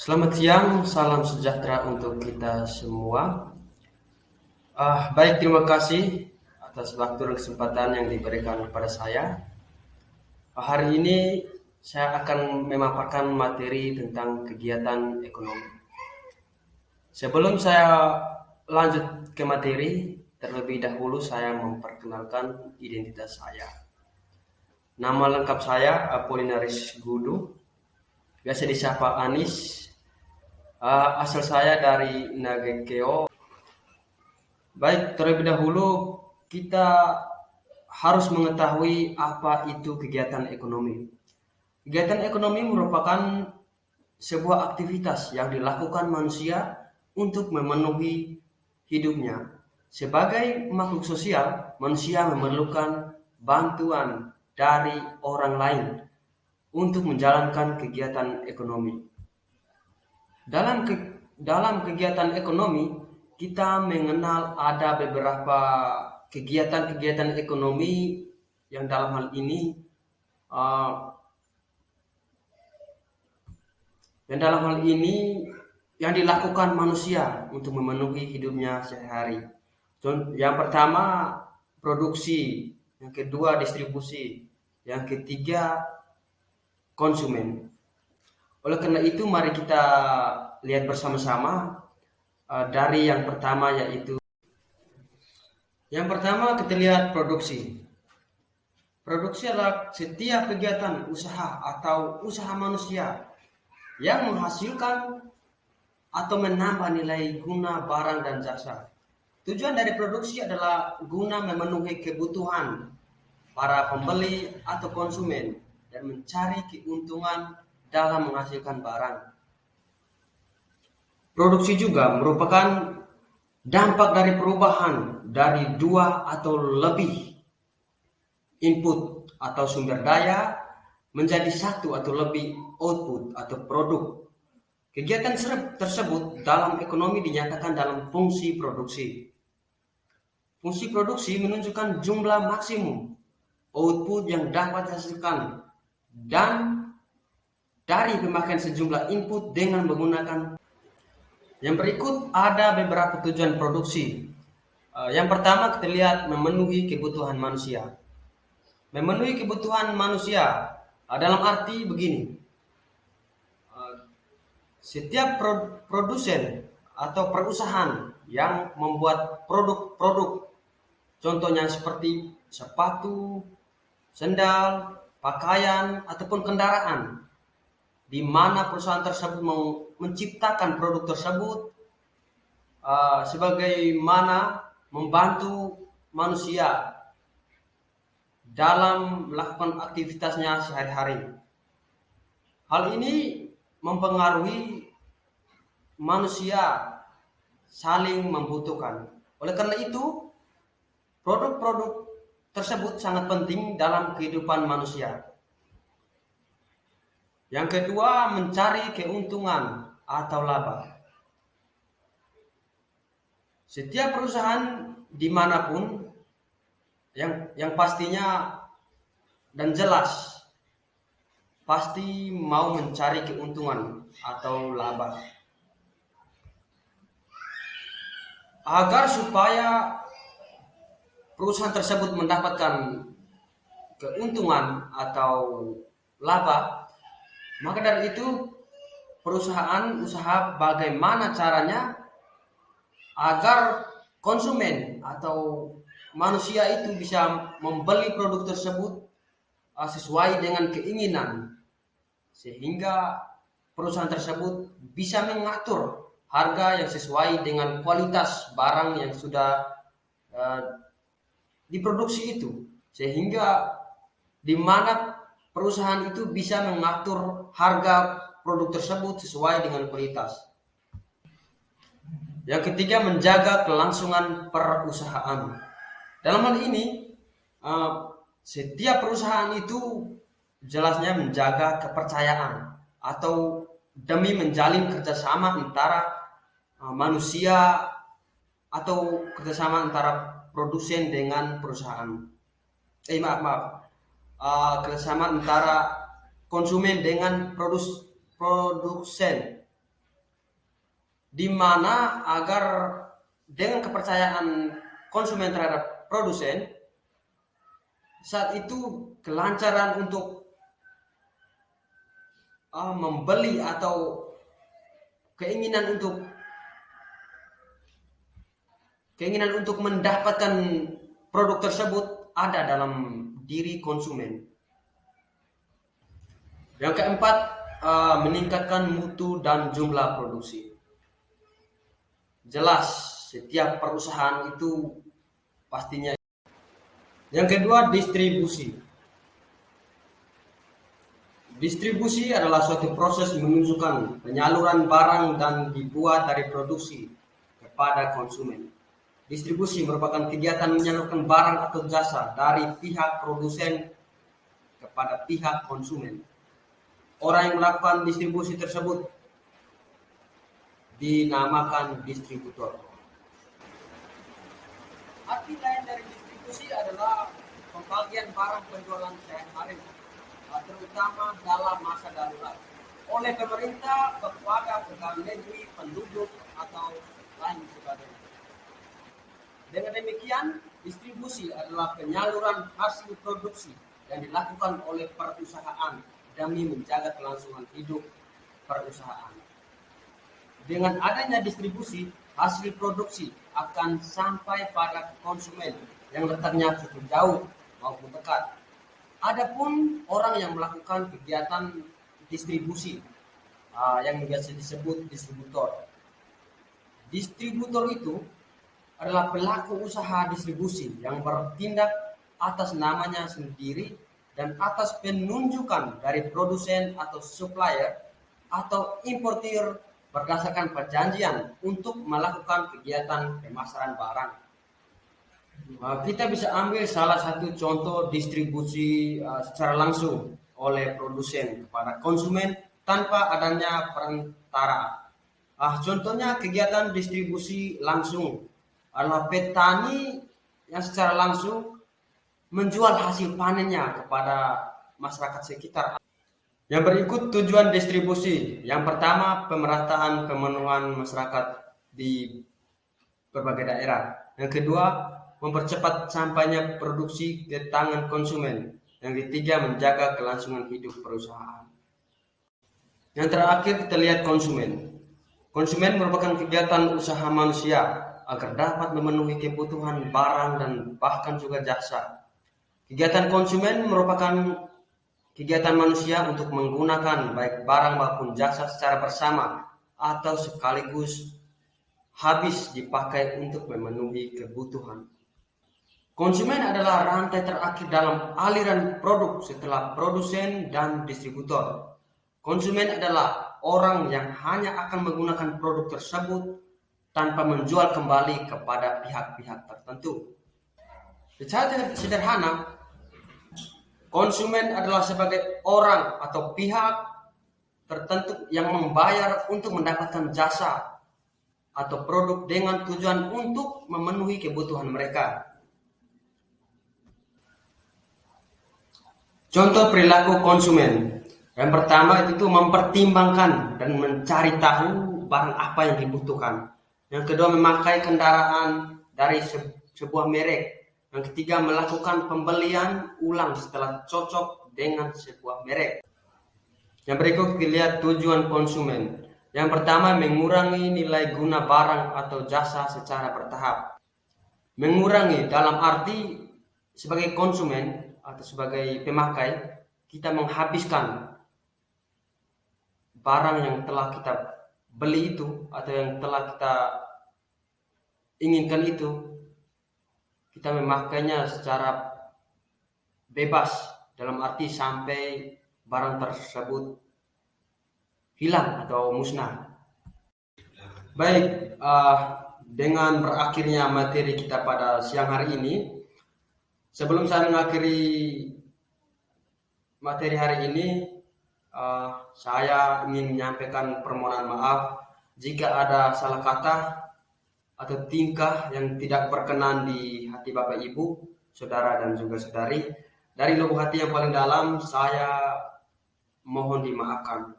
Selamat siang, salam sejahtera untuk kita semua. Baik, terima kasih atas waktu dan kesempatan yang diberikan kepada saya. Hari ini saya akan memaparkan materi tentang kegiatan ekonomi. Sebelum saya lanjut ke materi, terlebih dahulu saya memperkenalkan identitas saya. Nama lengkap saya Apolinaris Gudu, biasa disapa Anis. Asal saya dari Nagekeo. Baik, terlebih dahulu kita harus mengetahui apa itu kegiatan ekonomi. Kegiatan ekonomi merupakan sebuah aktivitas yang dilakukan manusia untuk memenuhi hidupnya. Sebagai makhluk sosial, manusia memerlukan bantuan dari orang lain untuk menjalankan kegiatan ekonomi. Dalam kegiatan ekonomi, kita mengenal ada beberapa kegiatan-kegiatan ekonomi yang dalam hal ini uh, yang dilakukan manusia untuk memenuhi hidupnya sehari-hari. Yang pertama produksi, yang kedua distribusi, yang ketiga konsumen. Oleh karena itu mari kita lihat bersama-sama dari yang pertama yaitu kita lihat produksi. Produksi adalah setiap kegiatan usaha atau usaha manusia yang menghasilkan atau menambah nilai guna barang dan jasa. Tujuan dari produksi adalah guna memenuhi kebutuhan para pembeli atau konsumen dan mencari keuntungan dalam menghasilkan barang. Produksi juga merupakan dampak dari perubahan dari dua atau lebih input atau sumber daya menjadi satu atau lebih output atau produk. Kegiatan tersebut dalam ekonomi dinyatakan dalam fungsi produksi. Fungsi produksi menunjukkan jumlah maksimum output yang dapat dihasilkan dan dari pemakaian sejumlah input dengan menggunakan. Yang berikut ada beberapa tujuan produksi. Yang pertama kita lihat memenuhi kebutuhan manusia. Memenuhi kebutuhan manusia dalam arti begini. Setiap produsen atau perusahaan yang membuat produk-produk, contohnya seperti sepatu, sendal, pakaian, ataupun kendaraan, di mana perusahaan tersebut mau menciptakan produk tersebut sebagaimana membantu manusia dalam melakukan aktivitasnya sehari-hari. Hal ini mempengaruhi manusia saling membutuhkan. Oleh karena itu, produk-produk tersebut sangat penting dalam kehidupan manusia. Yang kedua, mencari keuntungan atau laba. Setiap perusahaan dimanapun yang pastinya dan jelas pasti mau mencari keuntungan atau laba. Agar supaya perusahaan tersebut mendapatkan keuntungan atau laba, maka dari itu perusahaan usaha bagaimana caranya agar konsumen atau manusia itu bisa membeli produk tersebut sesuai dengan keinginan, sehingga perusahaan tersebut bisa mengatur harga yang sesuai dengan kualitas barang yang sudah diproduksi itu, sehingga di mana perusahaan itu bisa mengatur harga produk tersebut sesuai dengan kualitas. Yang ketiga, menjaga kelangsungan perusahaan. Dalam hal ini, setiap perusahaan itu jelasnya menjaga kepercayaan atau demi menjalin kerjasama antara manusia atau kerjasama antara produsen dengan perusahaan. Kerjasama antara konsumen dengan produsen. di mana agar dengan kepercayaan konsumen terhadap produsen, saat itu kelancaran untuk membeli atau keinginan untuk mendapatkan produk tersebut ada dalam diri konsumen. Yang keempat, meningkatkan mutu dan jumlah produksi. Jelas setiap perusahaan itu pastinya. Yang kedua, distribusi. Distribusi adalah suatu proses menunjukkan penyaluran barang dan dibuat dari produksi kepada konsumen. Distribusi merupakan kegiatan menyalurkan barang atau jasa dari pihak produsen kepada pihak konsumen. Orang yang melakukan distribusi tersebut dinamakan distributor. Arti lain dari distribusi adalah pembagian barang penjualan sehari-hari, terutama dalam masa darurat, oleh pemerintah kepada pegawai negeri, penduduk, atau lain sebagainya. Dengan demikian, distribusi adalah penyaluran hasil produksi yang dilakukan oleh perusahaan demi menjaga kelangsungan hidup perusahaan. Dengan adanya distribusi, hasil produksi akan sampai pada konsumen yang letaknya cukup jauh maupun dekat. Adapun orang yang melakukan kegiatan distribusi yang biasa disebut distributor. Distributor itu adalah pelaku usaha distribusi yang bertindak atas namanya sendiri dan atas penunjukan dari produsen atau supplier atau importir berdasarkan perjanjian untuk melakukan kegiatan pemasaran barang. Kita bisa ambil salah satu contoh distribusi secara langsung oleh produsen kepada konsumen tanpa adanya perantara. Contohnya kegiatan distribusi langsung adalah petani yang secara langsung menjual hasil panennya kepada masyarakat sekitar. Yang berikut tujuan distribusi. Yang pertama, pemerataan pemenuhan masyarakat di berbagai daerah. Yang kedua, mempercepat sampainya produksi ke tangan konsumen. Yang ketiga, menjaga kelangsungan hidup perusahaan. Yang terakhir, kita lihat konsumen. Konsumen merupakan kegiatan usaha manusia agar dapat memenuhi kebutuhan barang dan bahkan juga jasa. Kegiatan konsumen merupakan kegiatan manusia untuk menggunakan baik barang maupun jasa secara bersama atau sekaligus habis dipakai untuk memenuhi kebutuhan. Konsumen adalah rantai terakhir dalam aliran produk setelah produsen dan distributor. Konsumen adalah orang yang hanya akan menggunakan produk tersebut tanpa menjual kembali kepada pihak-pihak tertentu. Secara sederhana, konsumen adalah sebagai orang atau pihak tertentu yang membayar untuk mendapatkan jasa atau produk dengan tujuan untuk memenuhi kebutuhan mereka. Contoh perilaku konsumen. Yang pertama itu mempertimbangkan dan mencari tahu barang apa yang dibutuhkan. Yang kedua, memakai kendaraan dari sebuah merek. Yang ketiga, melakukan pembelian ulang setelah cocok dengan sebuah merek. Yang berikut kita lihat tujuan konsumen. Yang pertama, mengurangi nilai guna barang atau jasa secara bertahap. Mengurangi dalam arti sebagai konsumen atau sebagai pemakai, kita menghabiskan barang yang telah kita beli itu atau yang telah kita inginkan itu, kita memakainya secara bebas dalam arti sampai barang tersebut hilang atau musnah. Baik, dengan berakhirnya materi kita pada siang hari ini, sebelum saya mengakhiri materi hari ini, saya ingin menyampaikan permohonan maaf jika ada salah kata atau tingkah yang tidak berkenan di hati Bapak Ibu, Saudara dan juga Saudari. Dari lubuk hati yang paling dalam, saya mohon dimaafkan.